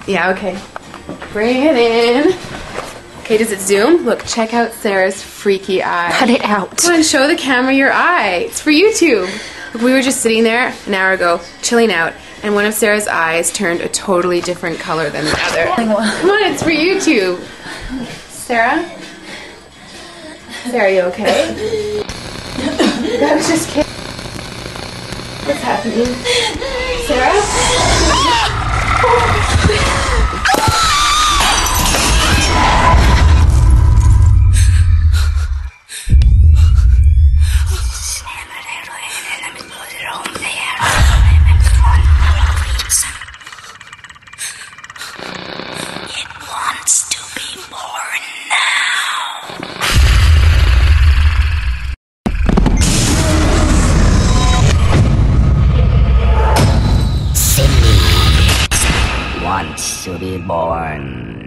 Yeah, okay. Bring it in. Okay, does it zoom? Look, check out Sarah's freaky eye. Cut it out. Come on, show the camera your eye. It's for YouTube. Look, we were just sitting there an hour ago, chilling out, and one of Sarah's eyes turned a totally different color than the other. Come on, it's for YouTube. Sarah? Sarah, you okay? I was just kidding. What's happening? Sarah? It wants to be born now. Cindy wants to be born